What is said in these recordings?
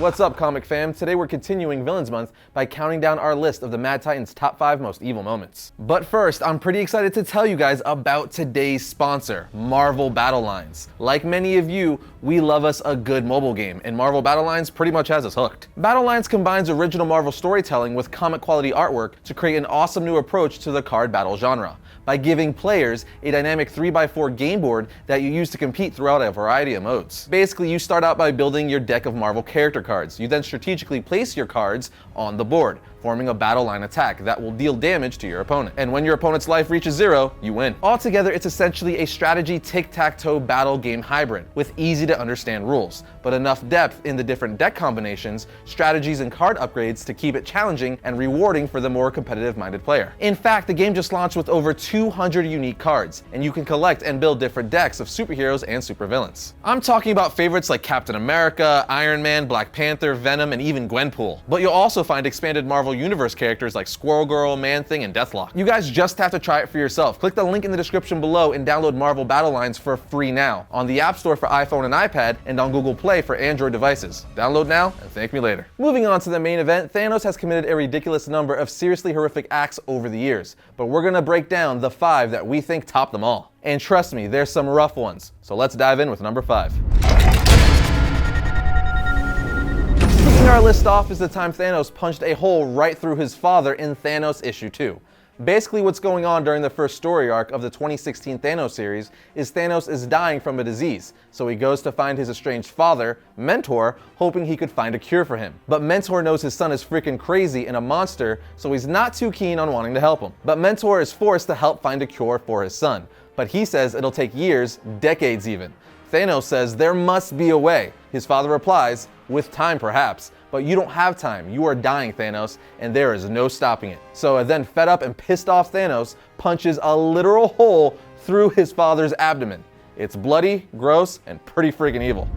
What's up, comic fam? Today we're continuing Villains Month by counting down our list of the Mad Titans' top 5 most evil moments. But first, I'm pretty excited to tell you guys about today's sponsor, Marvel Battle Lines. Like many of you, we love us a good mobile game, and Marvel Battle Lines pretty much has us hooked. Battle Lines combines original Marvel storytelling with comic quality artwork to create an awesome new approach to the card battle genre, by giving players a dynamic 3x4 game board that you use to compete throughout a variety of modes. Basically, you start out by building your deck of Marvel character cards. You then strategically place your cards on the board, forming a battle line attack that will deal damage to your opponent. And when your opponent's life reaches 0, you win. Altogether, it's essentially a strategy tic-tac-toe battle game hybrid with easy to understand rules, but enough depth in the different deck combinations, strategies, and card upgrades to keep it challenging and rewarding for the more competitive-minded player. In fact, the game just launched with over 200 unique cards, and you can collect and build different decks of superheroes and supervillains. I'm talking about favorites like Captain America, Iron Man, Black Panther, Venom, and even Gwenpool. But you'll also find expanded Marvel Universe characters like Squirrel Girl, Man-Thing, and Deathlock. You guys just have to try it for yourself. Click the link in the description below and download Marvel Battle Lines for free now on the App Store for iPhone and iPad and on Google Play for Android devices. Download now and thank me later. Moving on to the main event, Thanos has committed a ridiculous number of seriously horrific acts over the years, but we're gonna break down the 5 that we think top them all. And trust me, there's some rough ones. So let's dive in with number 5. Kicking our list off is the time Thanos punched a hole right through his father in Thanos issue 2. Basically, what's going on during the first story arc of the 2016 Thanos series is Thanos is dying from a disease, so he goes to find his estranged father, Mentor, hoping he could find a cure for him. But Mentor knows his son is freaking crazy and a monster, so he's not too keen on wanting to help him. But Mentor is forced to help find a cure for his son, but he says it'll take years, decades even. Thanos says there must be a way. His father replies, with time perhaps, but you don't have time. You are dying, Thanos, and there is no stopping it. So then fed up and pissed off Thanos punches a literal hole through his father's abdomen. It's bloody, gross, and pretty freaking evil.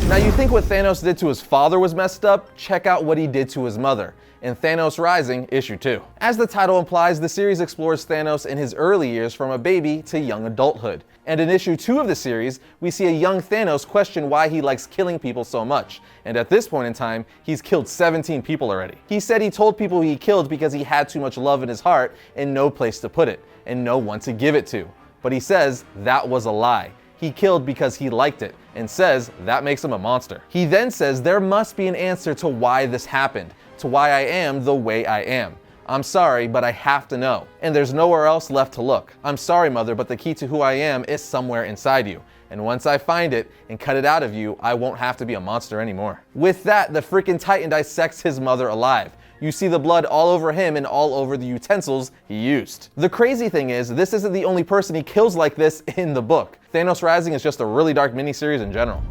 Now you think what Thanos did to his father was messed up? Check out what he did to his mother in Thanos Rising, issue 2. As the title implies, the series explores Thanos in his early years from a baby to young adulthood. And in issue 2 of the series, we see a young Thanos question why he likes killing people so much. And at this point in time, he's killed 17 people already. He said he told people he killed because he had too much love in his heart and no place to put it, and no one to give it to. But he says that was a lie. He killed because he liked it, and says that makes him a monster. He then says there must be an answer to why this happened, to why I am the way I am. I'm sorry, but I have to know. And there's nowhere else left to look. I'm sorry, mother, but the key to who I am is somewhere inside you. And once I find it and cut it out of you, I won't have to be a monster anymore. With that, the freaking Titan dissects his mother alive. You see the blood all over him and all over the utensils he used. The crazy thing is, this isn't the only person he kills like this in the book. Thanos Rising is just a really dark miniseries in general.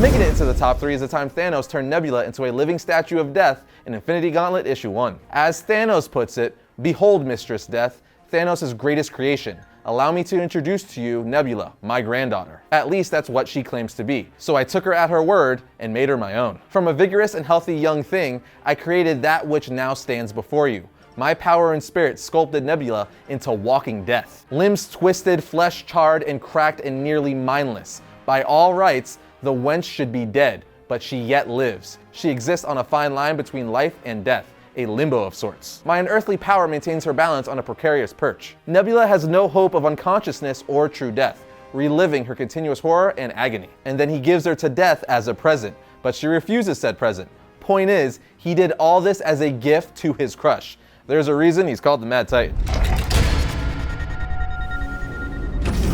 Making it into the top 3 is the time Thanos turned Nebula into a living statue of death in Infinity Gauntlet issue 1. As Thanos puts it, "Behold, Mistress Death, Thanos' greatest creation. Allow me to introduce to you Nebula, my granddaughter." At least that's what she claims to be. So I took her at her word and made her my own. From a vigorous and healthy young thing, I created that which now stands before you. My power and spirit sculpted Nebula into walking death. Limbs twisted, flesh charred and cracked and nearly mindless. By all rights, the wench should be dead, but she yet lives. She exists on a fine line between life and death, a limbo of sorts. My unearthly power maintains her balance on a precarious perch. Nebula has no hope of unconsciousness or true death, reliving her continuous horror and agony. And then he gives her to death as a present, but she refuses said present. Point is, he did all this as a gift to his crush. There's a reason he's called the Mad Titan.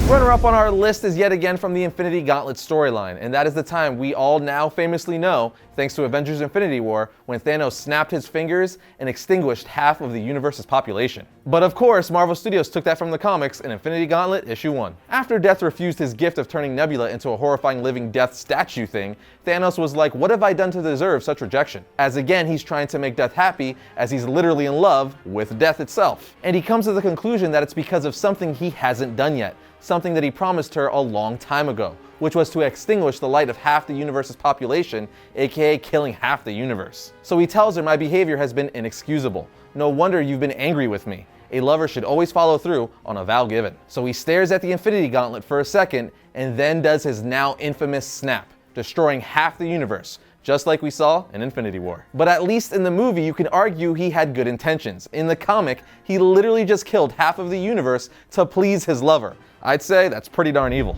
Runner-up on our list is yet again from the Infinity Gauntlet storyline, and that is the time we all now famously know, thanks to Avengers Infinity War, when Thanos snapped his fingers and extinguished half of the universe's population. But of course, Marvel Studios took that from the comics in Infinity Gauntlet issue 1. After Death refused his gift of turning Nebula into a horrifying living death statue thing, Thanos was like, what have I done to deserve such rejection? As again, he's trying to make Death happy, as he's literally in love with Death itself. And he comes to the conclusion that it's because of something he hasn't done yet. Something that he promised her a long time ago, which was to extinguish the light of half the universe's population, aka killing half the universe. So he tells her, my behavior has been inexcusable. No wonder you've been angry with me. a lover should always follow through on a vow given. So he stares at the Infinity Gauntlet for a second and then does his now infamous snap, destroying half the universe, just like we saw in Infinity War. But at least in the movie, you can argue he had good intentions. In the comic, he literally just killed half of the universe to please his lover. I'd say that's pretty darn evil.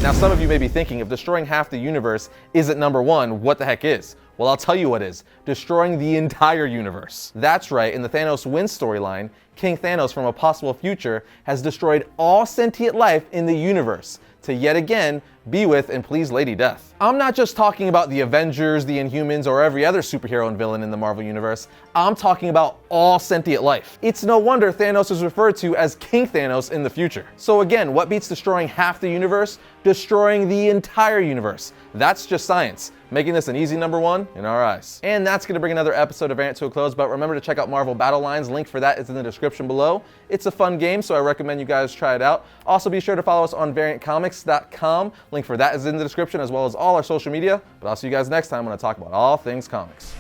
Now, some of you may be thinking, if destroying half the universe isn't number one, what the heck is? Well, I'll tell you what is. Destroying the entire universe. That's right, in the Thanos wins storyline, King Thanos from a possible future has destroyed all sentient life in the universe to yet again be with and please Lady Death. I'm not just talking about the Avengers, the Inhumans, or every other superhero and villain in the Marvel Universe. I'm talking about all sentient life. It's no wonder Thanos is referred to as King Thanos in the future. So again, what beats destroying half the universe? Destroying the entire universe. That's just science, making this an easy number one in our eyes. And that's gonna bring another episode of Variant to a close, but remember to check out Marvel Battle Lines. Link for that is in the description below. It's a fun game, so I recommend you guys try it out. Also be sure to follow us on variantcomics.com. Link for that is in the description, as well as all our social media. But I'll see you guys next time when I talk about all things comics.